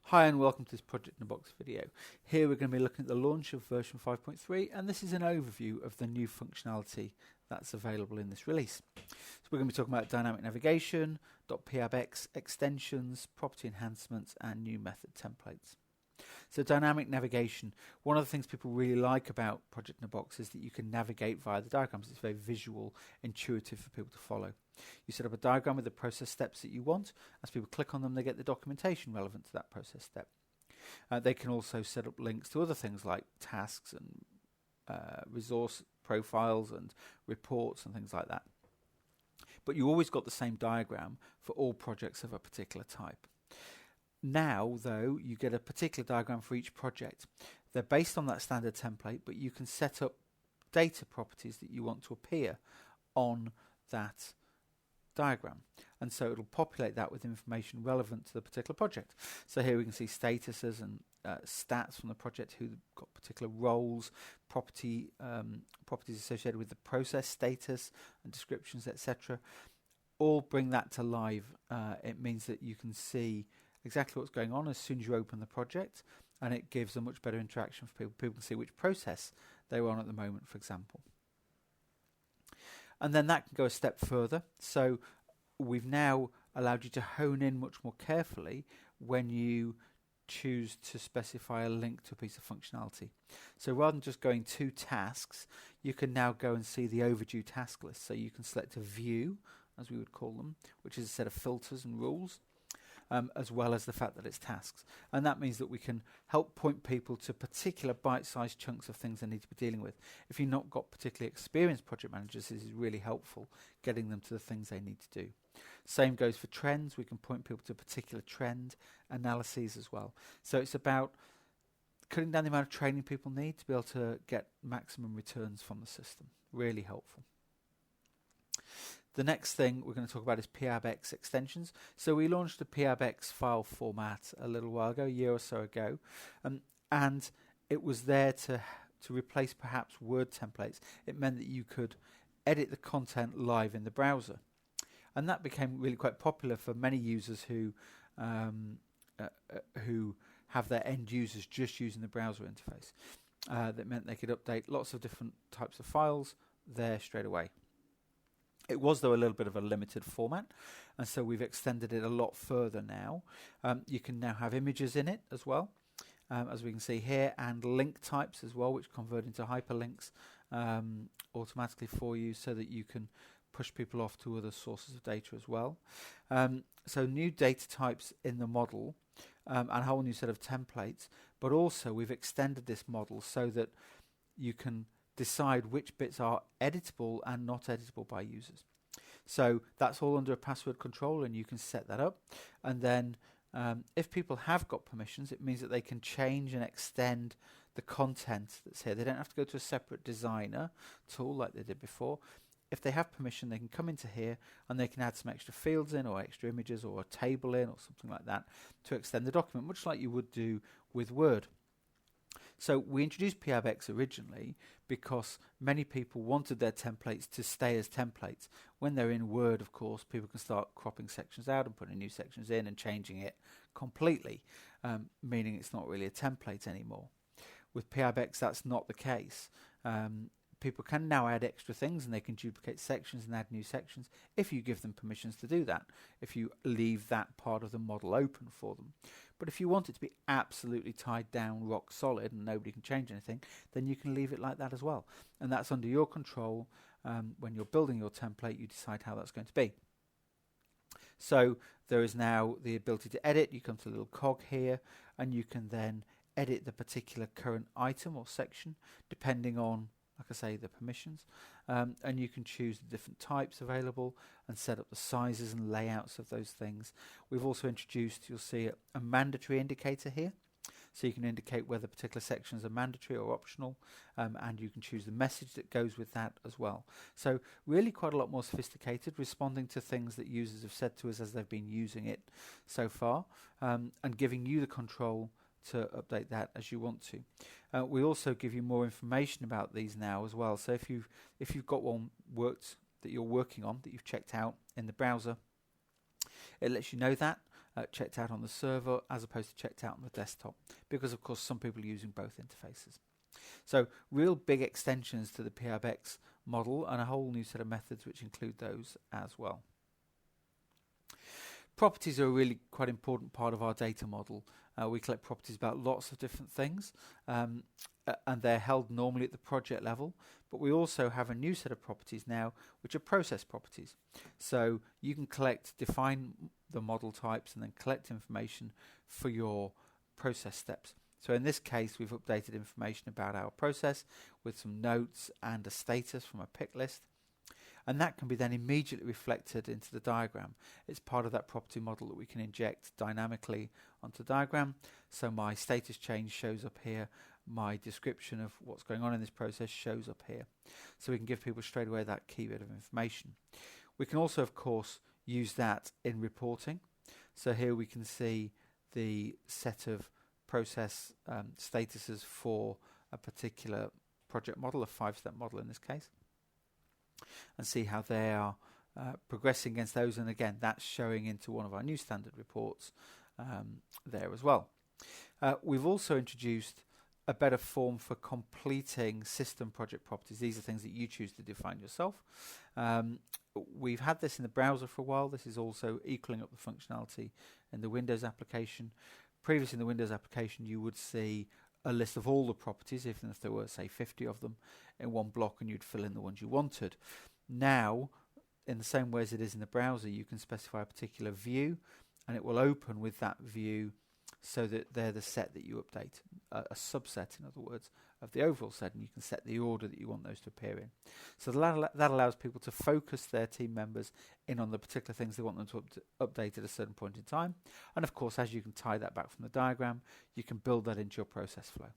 Hi and welcome to this Project in a Box video. Here we're going to be looking at the launch of version 5.3 and this is an overview of the new functionality that's available in this release. So we're going to be talking about dynamic navigation, .PIABX Extensions, property enhancements and new method templates. So dynamic navigation, one of the things people really like about Project in a Box is that you can navigate via the diagrams. It's very visual, intuitive for people to follow. You set up a diagram with the process steps that you want. As people click on them, they get the documentation relevant to that process step. They can also set up links to other things like tasks and resource profiles and reports and things like that. But you always got the same diagram for all projects of a particular type. Now, though, you get a particular diagram for each project. They're based on that standard template, but you can set up data properties that you want to appear on that diagram. And so it'll populate that with information relevant to the particular project. So here we can see statuses and stats from the project, who got particular roles, properties associated with the process status and descriptions, etc. All bring that to live. It means that you can see exactly what's going on as soon as you open the project, and it gives a much better interaction for people. People can see which process they're on at the moment, for example. And then that can go a step further. So we've now allowed you to hone in much more carefully when you choose to specify a link to a piece of functionality. So rather than just going to tasks, you can now go and see the overdue task list. So you can select a view, as we would call them, which is a set of filters and rules, as well as the fact that it's tasks. And that means that we can help point people to particular bite-sized chunks of things they need to be dealing with. If you've not got particularly experienced project managers, this is really helpful, getting them to the things they need to do. Same goes for trends. We can point people to particular trend analyses as well. So it's about cutting down the amount of training people need to be able to get maximum returns from the system. Really helpful. The next thing we're going to talk about is PIABX Extensions. So we launched the PIABX file format a little while ago, a year or so ago, and it was there to replace perhaps Word templates. It meant that you could edit the content live in the browser. And that became really quite popular for many users who have their end users just using the browser interface. That meant they could update lots of different types of files there straight away. It was, though, a little bit of a limited format, and so we've extended it a lot further now. You can now have images in it as well, as we can see here, and link types as well, which convert into hyperlinks automatically for you so that you can push people off to other sources of data as well. So new data types in the model and a whole new set of templates, but also we've extended this model so that you can decide which bits are editable and not editable by users. So that's all under a password control, and you can set that up. And then if people have got permissions, it means that they can change and extend the content that's here. They don't have to go to a separate designer tool like they did before. If they have permission, they can come into here and they can add some extra fields in, or extra images, or a table in, or something like that to extend the document, much like you would do with Word. So we introduced PIABX originally because many people wanted their templates to stay as templates. When they're in Word, of course, people can start cropping sections out and putting new sections in and changing it completely, meaning it's not really a template anymore. With PIABX, that's not the case. People can now add extra things, and they can duplicate sections and add new sections if you give them permissions to do that, if you leave that part of the model open for them. But if you want it to be absolutely tied down, rock solid, and nobody can change anything, then you can leave it like that as well. And that's under your control. When you're building your template, you decide how that's going to be. So there is now the ability to edit. You come to a little cog here, and you can then edit the particular current item or section, depending on, like I say, the permissions, and you can choose the different types available and set up the sizes and layouts of those things. We've also introduced, you'll see, a mandatory indicator here, so you can indicate whether particular sections are mandatory or optional, and you can choose the message that goes with that as well. So really quite a lot more sophisticated, responding to things that users have said to us as they've been using it so far, and giving you the control to update that as you want to. We also give you more information about these now as well. So if you've got one that you're working on that you've checked out in the browser, it lets you know that. checked out on the server as opposed to checked out on the desktop, because of course some people are using both interfaces. So real big extensions to the PIABX model, and a whole new set of methods which include those as well. Properties are a really quite important part of our data model. We collect properties about lots of different things, and they're held normally at the project level, but we also have a new set of properties now which are process properties. So you can define the model types and then collect information for your process steps. So in this case we've updated information about our process with some notes and a status from a pick list, and that can be then immediately reflected into the diagram. It's part of that property model that we can inject dynamically onto the diagram. So my status change shows up here, my description of what's going on in this process shows up here. So we can give people straight away that key bit of information. We can also of course use that in reporting. So here we can see the set of process statuses for a particular project model, a 5-step model in this case, and see how they are progressing against those, and again that's showing into one of our new standard reports there as well. We've also introduced a better form for completing system project properties. These are things that you choose to define yourself. We've had this in the browser for a while. This is also equaling up the functionality in the Windows application. Previously in the Windows application you would see a list of all the properties, even if there were say 50 of them in one block, and you'd fill in the ones you wanted. Now, in the same way as it is in the browser, you can specify a particular view and it will open with that view so that they're the set that you update, a subset in other words of the overall set, and you can set the order that you want those to appear in. So that allows people to focus their team members in on the particular things they want them to update at a certain point in time, and of course as you can tie that back from the diagram, you can build that into your process flow.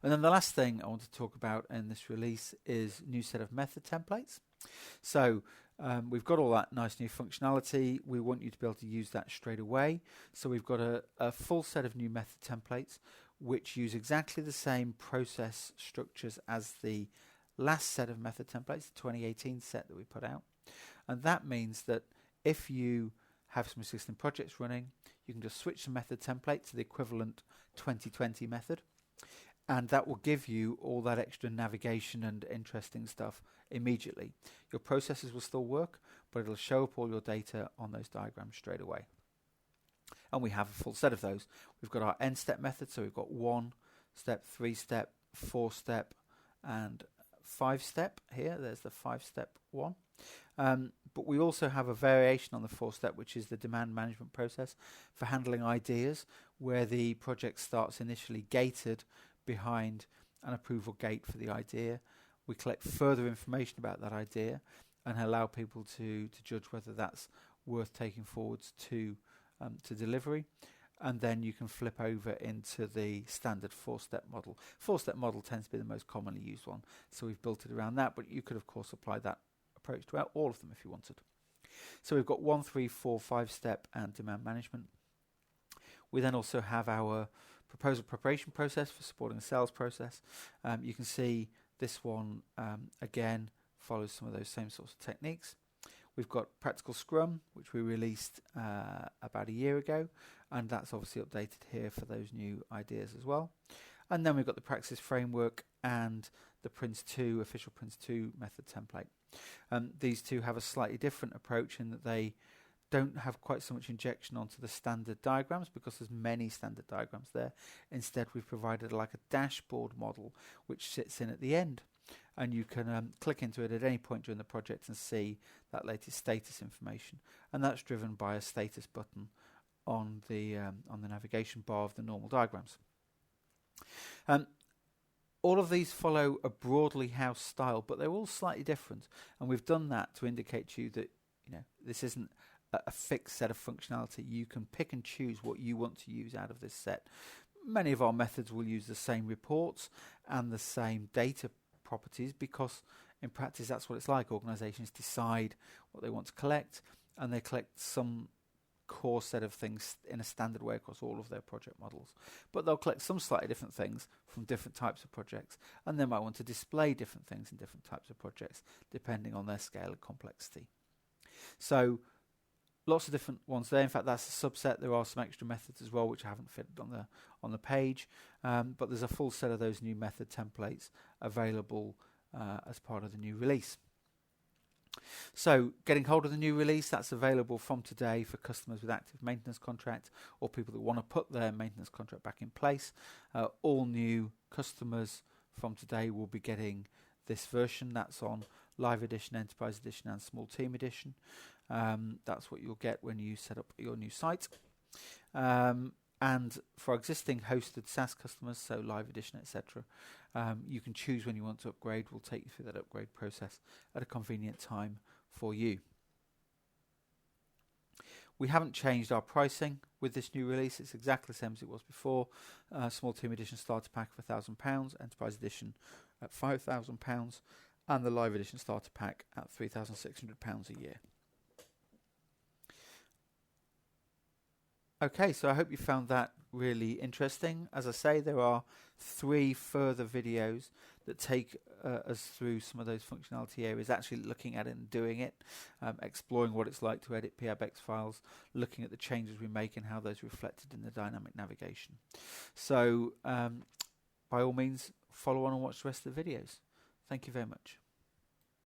And then the last thing I want to talk about in this release is new set of method templates. So we've got all that nice new functionality. We want you to be able to use that straight away. So we've got a full set of new method templates which use exactly the same process structures as the last set of method templates, the 2018 set that we put out. And that means that if you have some existing projects running, you can just switch the method template to the equivalent 2020 method, and that will give you all that extra navigation and interesting stuff immediately. Your processes will still work, but it'll show up all your data on those diagrams straight away. And we have a full set of those. We've got our n-step method, so we've got 1-step, 3-step, 4-step, and 5-step here. There's the 5-step one. But we also have a variation on the 4-step, which is the demand management process for handling ideas, where the project starts initially gated behind an approval gate for the idea. We collect further information about that idea and allow people to judge whether that's worth taking forwards to delivery, and then you can flip over into the standard 4-step model. 4-step model tends to be the most commonly used one, so we've built it around that, but you could of course apply that approach to all of them if you wanted. So we've got 1, 3, 4, 5-step and demand management. We then also have our proposal preparation process for supporting the sales process. You can see this one again follows some of those same sorts of techniques. We've got Practical Scrum, which we released about a year ago, and that's obviously updated here for those new ideas as well. And then we've got the Praxis Framework and the Prince2, official Prince2 method template. These two have a slightly different approach in that they don't have quite so much injection onto the standard diagrams because there's many standard diagrams there. Instead, we've provided like a dashboard model which sits in at the end, and you can click into it at any point during the project and see that latest status information, and that's driven by a status button on the navigation bar of the normal diagrams. All of these follow a broadly house style, but they're all slightly different, and we've done that to indicate to you that this isn't a fixed set of functionality. You can pick and choose what you want to use out of this set. Many of our methods will use the same reports and the same data properties because in practice that's what it's like. Organizations decide what they want to collect, and they collect some core set of things in a standard way across all of their project models, but they'll collect some slightly different things from different types of projects, and they might want to display different things in different types of projects depending on their scale and complexity. So Lots of different ones there. In fact, that's a subset. There are some extra methods as well, which I haven't fitted on the page. But there's a full set of those new method templates available as part of the new release. So getting hold of the new release, that's available from today for customers with active maintenance contract or people that want to put their maintenance contract back in place. All new customers from today will be getting this version. That's on Live Edition, Enterprise Edition and Small Team Edition. That's what you'll get when you set up your new site. And for existing hosted SaaS customers, so Live Edition, etc., you can choose when you want to upgrade. We'll take you through that upgrade process at a convenient time for you. We haven't changed our pricing with this new release. It's exactly the same as it was before. Small Team Edition starter pack for £1,000, Enterprise Edition at £5,000, and the Live Edition starter pack at £3,600 a year. Okay, so I hope you found that really interesting. As I say, there are 3 further videos that take us through some of those functionality areas, actually looking at it and doing it, exploring what it's like to edit PIABX files, looking at the changes we make and how those are reflected in the dynamic navigation. So by all means, follow on and watch the rest of the videos. Thank you very much.